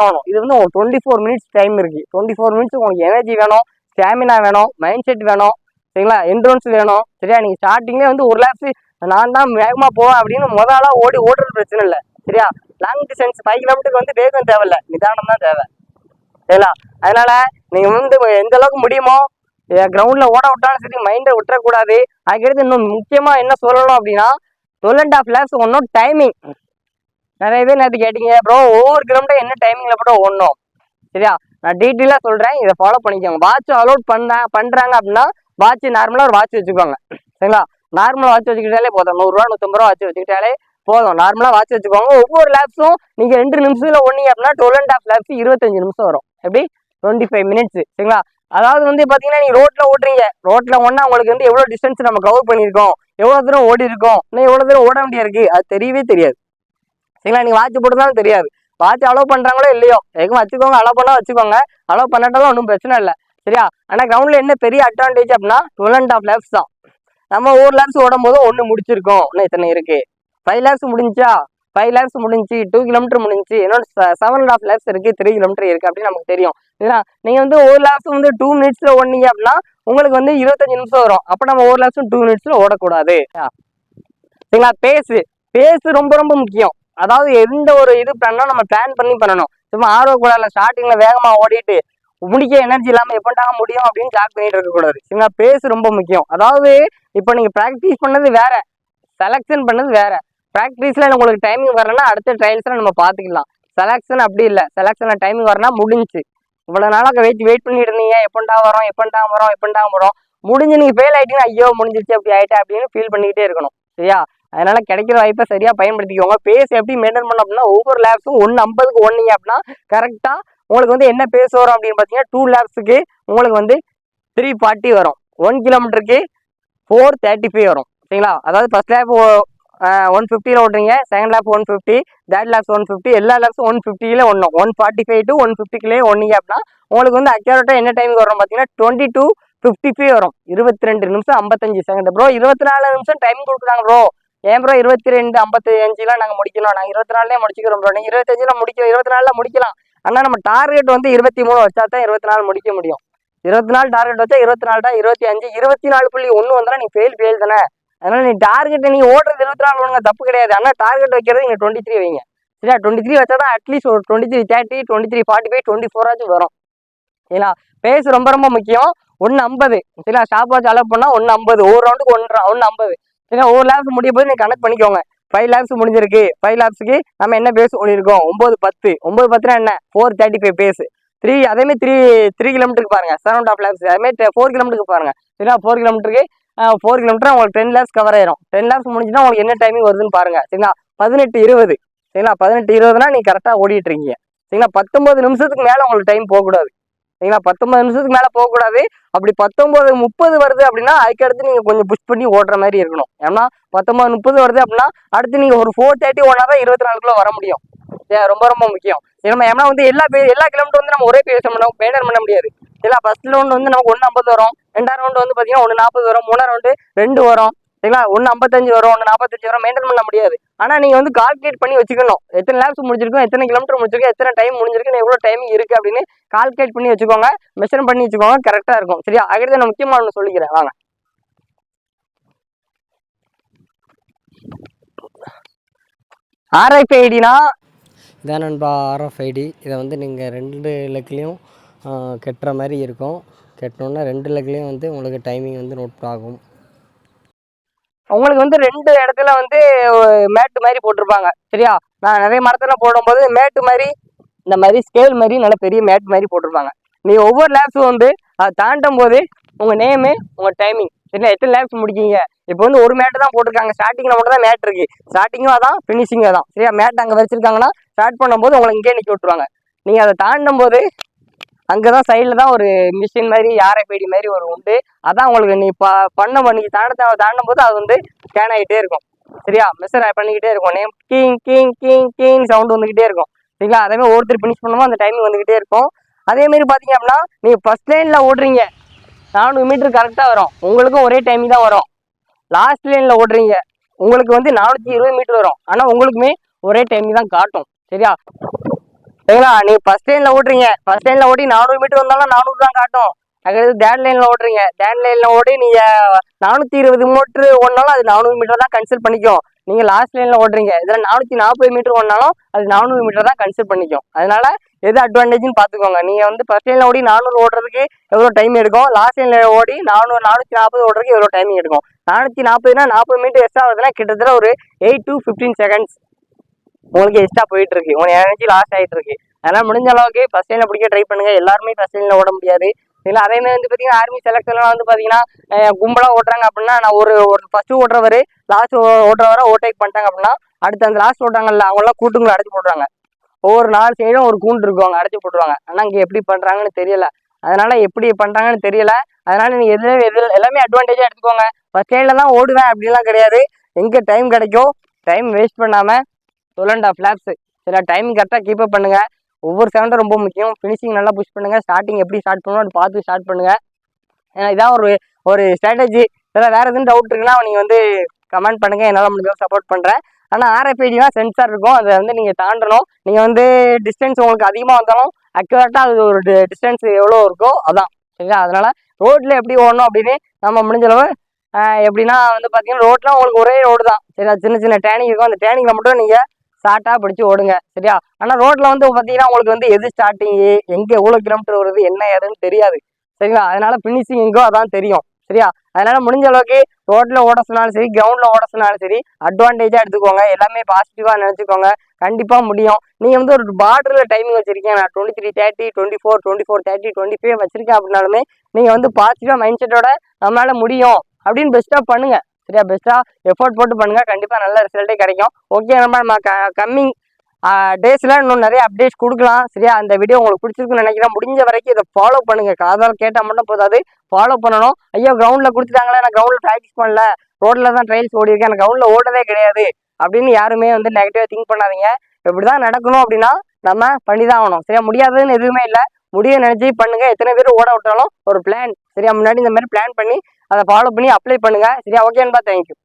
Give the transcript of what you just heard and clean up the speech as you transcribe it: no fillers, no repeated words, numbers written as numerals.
ஆகணும். இது வந்து உங்களுக்கு 24 மினிட்ஸ் டைம் இருக்கு. 24 மினிட்ஸ் உங்களுக்கு எனர்ஜி வேணும், ஸ்டாமினா வேணும், மைண்ட் செட் வேணும், சரிங்களா, என்ட்ரன்ஸ் வேணும். சரியா, நீங்க ஸ்டார்டிங்லேயே வந்து ஒரு லேப்ஸ் நான் தான் வேகமா போவேன் அப்படின்னு முதலா ஓடுறது பிரச்சனை இல்லை. சரியா, லாங் டிஸ்டன்ஸ் 5 கிலோமீட்டருக்கு வந்து வேகம் தேவையில்ல, நிதானம் தான் தேவை. சரிங்களா, அதனால நீங்க வந்து எந்த அளவுக்கு முடியுமோ கிரவுண்ட்ல ஓட விட்டாலும் சரி, மைண்டை விட்டுறக்கூடாது. அதுக்கடுத்து இன்னும் முக்கியமா என்ன சொல்லணும் அப்படின்னா 12.5 laps ஒன்றும் டைமிங். நிறைய பேர் நேற்று கேட்டீங்க ப்ரோ ஒவ்வொரு கிலோமீட்டர் என்ன டைமிங்ல போட்டு ஓடணும். சரியா, நான் டீட்டெயிலாக சொல்றேன், இதை ஃபாலோ பண்ணிக்கோங்க. வாட்ச் அலோட் பண்றாங்க அப்படின்னா வாட்ச் நார்மலா ஒரு வாட்ச் வச்சுக்கோங்க. சரிங்களா, நார்மலா வாட்ச் வச்சுக்கிட்டாலே போதும். 100 ரூபா 150 ரூபா வாட்ச் வச்சுக்கிட்டாலே போதும். நார்மலா வாட்ச் வச்சுக்கோங்க. ஒவ்வொரு லேப்ஸும் நீங்க 2 நிமிஷத்துல ஓடினீங்க அப்படின்னா 12.5 laps 25 நிமிஷம் வரும். எப்படி 25 மினிட்ஸ். சரிங்களா, அதாவது வந்து பாத்தீங்கன்னா நீங்க ரோட்ல ஓட்டுறீங்க, ரோட்ல ஒன்னா உங்களுக்கு வந்து எவ்வளவு டிஸ்டன்ஸ் நம்ம கவர் பண்ணியிருக்கோம், எவ்வளவு தூரம் ஓடி இருக்கோம், இன்னும் எவ்வளவு தூரம் ஓட வேண்டிய இருக்கு, அது தெரியவே தெரியாது. சரிங்களா, நீங்க வாட்ச் போட்டுதான் தெரியாது. வாட்ச் அலோவ் பண்றாங்களோ இல்லையோ, எதுவும் வச்சுக்கோங்க, அலோவ் பண்ணா வச்சுக்கோங்க, அலோவ் பண்ணாட்டாலும் ஒன்றும் பிரச்சனை இல்லை. சரியா, ஆனா கிரவுண்ட்ல என்ன பெரிய அட்வான்டேஜ் அப்படின்னா 12.5 laps தான். நம்ம ஒவ்வொரு லேப்ஸ் ஓடும் போதும் ஒன்று முடிச்சிருக்கோம், இன்னும் இத்தனை இருக்கு. 5 laps முடிஞ்சா 5 laps முடிஞ்சு 2 கிலோமீட்டர் முடிஞ்சு, என்னோட 7.5 laps இருக்கு, 3 கிலோமீட்டர் இருக்கு அப்படின்னு நமக்கு தெரியும். சரிங்களா, நீங்க வந்து ஒவ்வொரு லேப்ஸும் வந்து 2 மினிட்ஸ்ல ஓடினீங்க அப்படின்னா உங்களுக்கு வந்து 25 நிமிஷம் வரும். அப்ப நம்ம ஒவ்வொரு லேப்ஸும் 2 மினிட்ஸ்ல ஓடக்கூடாது. சரிங்களா, பேஸ் ரொம்ப ரொம்ப முக்கியம். அதாவது எந்த ஒரு இது பண்ணா நம்ம பிளான் பண்ணி பண்ணணும். சும்மா ஆர்வக்கூடாதுல ஸ்டார்டிங்ல வேகமா ஓடிட்டு முடிக்க எனர்ஜி இல்லாம எப்படாக முடியும் அப்படின்னு ஜாக் பண்ணிட்டு இருக்கக்கூடாது. சரிங்களா, பேஸ் ரொம்ப முக்கியம். அதாவது இப்போ நீங்க ப்ராக்டிஸ் பண்ணது வேற, செலக்ஷன் பண்ணது வேற. ப்ராக்டிஸ்ல உங்களுக்கு டைமிங் வரலன்னா அடுத்த ட்ரையல்ஸ்ல நம்ம பார்த்துக்கலாம். செலக்ஷன் அப்படி இல்லை, செலக்ஷன்ல டைமிங் வரனா முடிஞ்சு. இவ்வளவு நாளாக வெயிட் பண்ணிட்டு இருந்தீங்க, எப்பண்டா வரும் முடிஞ்சு நீங்க ஃபெயில் ஆயிட்டீங்கன்னா ஐயோ முடிஞ்சிருச்சு அப்படி ஆயிட்டா அப்படின்னு ஃபீல் பண்ணிக்கிட்டே இருக்கணும். சரியா, அதனால கிடைக்கிற வாய்ப்பை சரியா பயன்படுத்திக்கோங்க. பேஸ் எப்படி மெயின்டைன் பண்ண அப்படின்னா ஒவ்வொரு லேப்ஸும் 1:50க்கு ஓடுனீங்க அப்படின்னா கரெக்டா உங்களுக்கு வந்து என்ன பேஸ் வரும் அப்படின்னு பார்த்தீங்கன்னா 2 லேப்ஸுக்கு உங்களுக்கு வந்து 340 வரும், 1 கிலோமீட்டருக்கு 435 வரும். சரிங்களா, அதாவது ஃபர்ஸ்ட் லேப் 150 ஓடுறீங்க, செகண்ட் லேப் 150, தேர்ட் லேப்ஸ் 150, எல்லா லேப்ஸும் 150 ஒன்றும் 145 to 150 ஓடுனீங்க அப்படின்னா உங்களுக்கு வந்து அக்யூரேட்டா என்ன டைமுக்கு வரும் பார்த்தீங்கன்னா 22:55 வரும். 22 நிமிஷம் 55 செகண்ட். ப்ரோ 24 நிமிஷம் டைம் கொடுக்குறாங்க ப்ரோ, ஏன் ப்ரோ 22:55 நாங்கள் முடிக்கணும், நாங்கள் 24 முடிச்சுக்கிறோம் ப்ரோ. நீங்கள் 25 முடிக்கலாம், 24 முடிக்கலாம். ஆனால் நம்ம டார்கெட் வந்து 23 வச்சா தான் 24 முடிக்க முடியும். 24 டார்கெட் வச்சா 24 25 24.1 வந்தாலும் நீ ஃபெயில் தானே. அதனால நீ டார்கெட் நீங்க ஓடுறது 24 ஒழுங்க தப்பு கிடையாது. ஆனால் டார்கெட் வைக்கிறது நீங்க 23 வைங்க. சரியா, 23 வச்சா தான் அட்லீஸ்ட் ஒரு 23:30, 23:45, 24 ஆச்சும் வரும். சரிங்களா, பேஸ் ரொம்ப ரொம்ப முக்கியம். 1:50. சரிங்களா, ஸ்டாப் வாட்ச் அலோவ் பண்ணா 1:50, ஒரு ரவுண்டுக்கு 1:50. சரிங்களா, ஒவ்வொரு லேப்ஸ் முடிய போது நீங்க கனெக்ட் பண்ணிக்கோங்க. 5 லேப்ஸ் முடிஞ்சிருக்கு, 5 லேப்ஸுக்கு நம்ம என்ன பேஸ் ஓடிருக்கோம் 9:10 என்ன 435 பேஸ். அதேமாதிரி 3 கிலோமீட்டருக்கு பாருங்க 7.5 laps. அதேமாதிரி 4 கிலோமீட்டருக்கு பாருங்க. சரிங்களா, 4 கிலோமீட்டருக்கு 4 கிலோமீட்டர் உங்களுக்கு 10 laps கவர் ஆயிரும். 10 laps முடிஞ்சுன்னா உங்களுக்கு என்ன டைமிங் வருதுன்னு பாருங்க. சரிங்களா, 18:20. சரிங்களா, 18:20னா நீங்க கரெக்டா ஓடிட்டு இருக்கீங்க. சரிங்களா, 19 நிமிஷத்துக்கு மேல உங்களுக்கு டைம் போகக்கூடாது. சரிங்களா, 19 நிமிஷத்துக்கு மேல போகக்கூடாது. அப்படி 19:30 வருது அப்படின்னா அதுக்கடுத்து நீங்க கொஞ்சம் புஷ் பண்ணி ஓடுற மாதிரி இருக்கணும். ஏன்னா 19:30 வருது அப்படின்னா அடுத்து நீங்க ஒரு 4:30 ஓடினாதான் 24 வர முடியும். ரொம்ப ரொம்ப முக்கியம். ஏன்னா வந்து எல்லா கிலோமீட்டர் வந்து நம்ம ஒரே பேச மெயின்டைன் பண்ண முடியாது. சரிங்களா, ஃபர்ஸ்ட் ரவுண்ட் வந்து நமக்கு 1:50 வரும், 2ஆம் ரவுண்ட் வந்து பாத்தீங்கன்னா 1:40 வரும், 3ஆம் ரவுண்டு 2 வரும். சரிங்களா, 1:55 வரும், 1:45 வரும். மெயின்டைன் பண்ண முடியாது. ஆனா நீங்க வந்து கால்குலேட் பண்ணி வச்சுக்கணும். எத்தனை லேப்ஸ் முடிச்சிருக்கோம், எத்தனை கிலோமீட்டர் முடிச்சிருக்கோம், எத்தனை டைம் முடிஞ்சிருக்கு, எவ்வளவு டைமிங் இருக்கு அப்படின்னு கால்குலேட் பண்ணி வச்சுக்கோங்க, மெஷர் பண்ணி வச்சுக்கோங்க, கரெக்டா இருக்கும். சரியா, அடுத்து நான் முக்கியமான ஒன்று சொல்லிக்கிறேன் வாங்க. RFIDனா இதான் நண்பா RFID. இதை வந்து நீங்கள் 2 லெக்லேயும் கட்டுற மாதிரி இருக்கும். கட்டினோன்னா 2 லெக்லேயும் வந்து உங்களுக்கு டைமிங் வந்து நோட் ஆகும். உங்களுக்கு வந்து 2 இடத்துல வந்து மேட்டு மாதிரி போட்டிருப்பாங்க. சரியா, நான் நிறைய மரத்துல போடும்போது மேட்டு மாதிரி இந்த மாதிரி ஸ்கேல் மாதிரி நல்ல பெரிய மேட் மாதிரி போட்டிருப்பாங்க. நீங்க ஒவ்வொரு லேப்ஸும் வந்து அதை தாண்டும் போது உங்க நேமு உங்க டைமிங் சரிங்களா, எத்தனை லேப்ஸ் முடிக்கீங்க. இப்போ வந்து ஒரு மேட்டு தான் போட்டிருக்காங்க, ஸ்டார்டிங்ல மட்டும் தான் மேட் இருக்கு. ஸ்டார்டிங்கும் அதான், ஃபினிஷிங்கும் அதான். சரியா, மேட் அங்கே வச்சிருக்காங்கன்னா ஸ்டார்ட் பண்ணும்போது உங்களை இங்கே நிற்க விட்டுருவாங்க. நீங்க அதை தாண்டும் போது அங்கதான் சைட்ல தான் ஒரு மிஷின் மாதிரி RFID மாதிரி ஒரு உண்டு. அதான் உங்களுக்கு நீ நீங்க தாண்டும் போது அது வந்து ஸ்கேன் ஆகிட்டே இருக்கும். சரியா, மெஷர் பண்ணிக்கிட்டே இருக்கும். Name king king king king sound வந்துகிட்டே இருக்கும். சரிங்களா, அதே மாதிரி ஒருத்தர் ஃபினிஷ் பண்ணும்போது அந்த டைமிங் வந்துகிட்டே இருக்கும். அதே மாதிரி பாத்தீங்க அப்படின்னா நீங்க ஃபர்ஸ்ட் லைன்ல ஓடுறீங்க 400 மீட்டர் கரெக்டா வரும், உங்களுக்கும் ஒரே டைமிங் தான் வரும். லாஸ்ட் லைன்ல ஓடுறீங்க உங்களுக்கு வந்து 420 மீட்டர் வரும், ஆனா உங்களுக்குமே ஒரே டைமிங் தான் காட்டும். சரியா, சரிங்களா? நீங்க ஃபர்ஸ்ட் லைன்ல ஓட்டுறீங்க, ஃபர்ஸ்ட் லைன்ல ஓடி 400 மீட்டர் வந்தாலும் 400 தான் காட்டும். அதுக்கு தேர்ட் லைன்ல ஓட்டுறீங்க, தேர்ட் லைன்ல ஓடி நீங்க 420 மீட்டர் ஓடினாலும் அது 400 மீட்டர் தான் கன்சிடர் பண்ணிக்கும். நீங்க லாஸ்ட் லைன்ல ஓடுறீங்க, இதுல 440 மீட்டர் ஓடினாலும் அது 400 மீட்டர் தான் கன்சிடர் பண்ணிக்கும். அதனால எது அட்வான்டேஜ்னு பாத்துக்கோங்க. நீங்க வந்து ஃபர்ஸ்ட் லைன்ல ஓடி 400 ஓடுறதுக்கு எவ்வளவு டைம் எடுக்கும், லாஸ்ட் லைன்ல ஓடி 440 ஓடுறதுக்கு எவ்வளவு டைமிங் எடுக்கும். 440னா 40 மீட்டர் எக்ஸ்ட்ரா வருதுன்னா கிட்டத்தட்ட ஒரு 8 to 15 செகண்ட்ஸ் உங்களுக்கு எக்ஸ்ட்ரா போயிட்டு இருக்கு, உங்களுக்கு எனர்ஜி லாஸ் ஆயிட்டு இருக்கு. அதனால முடிஞ்ச அளவுக்கு ஃபர்ஸ்ட் லைன்ல பிடிக்க ட்ரை பண்ணுங்க. எல்லாருமே ஃபர்ஸ்ட் லைன்ல ஓட முடியாது. இல்லை அதே மாதிரி வந்து பாத்தீங்கன்னா ஆர்மி செலக்ஷன்லாம் வந்து பாத்தீங்கன்னா கும்பலா ஓட்டுறாங்க அப்படின்னா, நான் ஒரு ஃபர்ஸ்ட் ஓட்டுறவர் லாஸ்ட் ஓட்டுறவரை ஓவர்டேக் பண்ணிட்டாங்க அப்படின்னா, அடுத்து அந்த லாஸ்ட் ஓட்டாங்கல்ல அவங்களாம் கூட்டுங்களை அடைச்சு போடுறாங்க. ஒவ்வொரு 4 சைடும் ஒரு கூண்டு இருக்குவாங்க, அடைச்சு போட்டுருவாங்க. ஆனா இங்க எப்படி பண்றாங்கன்னு தெரியல. அதனால எப்படி பண்றாங்கன்னு தெரியல. அதனால நீங்க எல்லாமே அட்வான்டேஜா எடுத்துக்கோங்க. ஃபர்ஸ்ட் லைன்ல தான் ஓடுவேன் அப்படிலாம் கிடையாது. எங்க டைம் கிடைக்கும் டைம் வேஸ்ட் பண்ணாம 12.5 லேப்ஸ் சில டைம் கரெக்டாக கீப் அப் பண்ணுங்க. ஒவ்வொரு செகண்டும் ரொம்ப முக்கியம். ஃபினிஷிங் நல்லா புஷ் பண்ணுங்க. ஸ்டார்டிங் எப்படி ஸ்டார்ட் பண்ணணும் அது பார்த்து ஸ்டார்ட் பண்ணுங்க. ஏன்னா இதான் ஒரு ஸ்ட்ராட்டஜி. இதில் வேற எதுவும் டவுட் இருக்குன்னா நீங்கள் வந்து கமெண்ட் பண்ணுங்க, என்னால் முடிஞ்ச சப்போர்ட் பண்ணுறேன். ஆனால் RFID தான் சென்சார் இருக்கும், அதை வந்து நீங்கள் தாண்டணும். நீங்கள் வந்து டிஸ்டன்ஸ் உங்களுக்கு அதிகமாக வந்தாலும் அக்யூரேட்டாக அது ஒரு டிஸ்டன்ஸ் எவ்வளோ இருக்கோ அதான் சரிங்களா. அதனால ரோட்ல எப்படி ஓடணும் அப்படின்னு நம்ம முடிஞ்ச அளவு எப்படின்னா வந்து பார்த்தீங்கன்னா ரோட்லாம் உங்களுக்கு ஒரே ரோடு தான் சரியா. சின்ன சின்ன டேனிங் இருக்கும், அந்த டேனிங்கில் மட்டும் நீங்கள் ஷார்ட்டாக பிடிச்சி ஓடுங்க சரியா. ஆனால் ரோட்ல வந்து பார்த்தீங்கன்னா உங்களுக்கு வந்து எது ஸ்டார்டிங்கு எங்கே எவ்வளோ கிலோமீட்டர் வருது என்ன ஏதுன்னு தெரியாது சரிங்களா. அதனால ஃபினிஷிங் எங்கோ அதான் தெரியும் சரியா. அதனால முடிஞ்ச அளவுக்கு ரோட்ல ஓட சொன்னாலும் சரி, கிரவுண்ட்ல ஓட சொன்னாலும் சரி, அட்வான்டேஜா எடுத்துக்கோங்க. எல்லாமே பாசிட்டிவா நினைச்சுக்கோங்க, கண்டிப்பா முடியும். நீங்க வந்து ஒரு பார்டர்ல டைமிங் வச்சிருக்கீங்க, நான் 23:30 24 24:30 25 வச்சிருக்கேன் அப்படின்னாலுமே நீங்க வந்து பாசிட்டிவா மைண்ட் செட்டோட நம்மளால முடியும் அப்படின்னு பெஸ்டா பண்ணுங்க சரியா. பெஸ்டா எஃபோர்ட் போட்டு பண்ணுங்க, கண்டிப்பா நல்ல ரிசல்ட்டே கிடைக்கும். ஓகே, நம்ம கம்மிங் டேஸ்ல இன்னும் நிறைய அப்டேட்ஸ் கொடுக்கலாம் சரியா. அந்த வீடியோ உங்களுக்கு பிடிச்சிருக்குன்னு நினைக்கிறேன். முடிஞ்ச வரைக்கும் இதை ஃபாலோ பண்ணுங்க. காதால் கேட்டால் மட்டும் போதாது, ஃபாலோ பண்ணணும். ஐயோ கிரவுண்ட்ல கொடுத்துட்டாங்களே, நான் கிரவுண்ட்ல ப்ராக்டிஸ் பண்ணல, ரோட்ல தான் ட்ரையல்ஸ் ஓடி இருக்கேன், எனக்கு கிரவுண்ட்ல ஓடவே கிடையாது அப்படின்னு யாருமே வந்து நெகட்டிவா திங்க் பண்ணாதீங்க. இப்படிதான் நடக்கணும் அப்படின்னா நம்ம பண்ணிதான் ஆகணும் சரியா. முடியாதுன்னு எதுவுமே இல்லை, முடிய நினைச்சு பண்ணுங்க. எத்தனை பேர் ஓட விட்டாலும் ஒரு பிளான் சரியா, முன்னாடி இந்த மாதிரி பிளான் பண்ணி அதை ஃபாலோ பண்ணி அப்ளை பண்ணுங்க சரியா. ஓகேன்பா, தேங்க்யூ.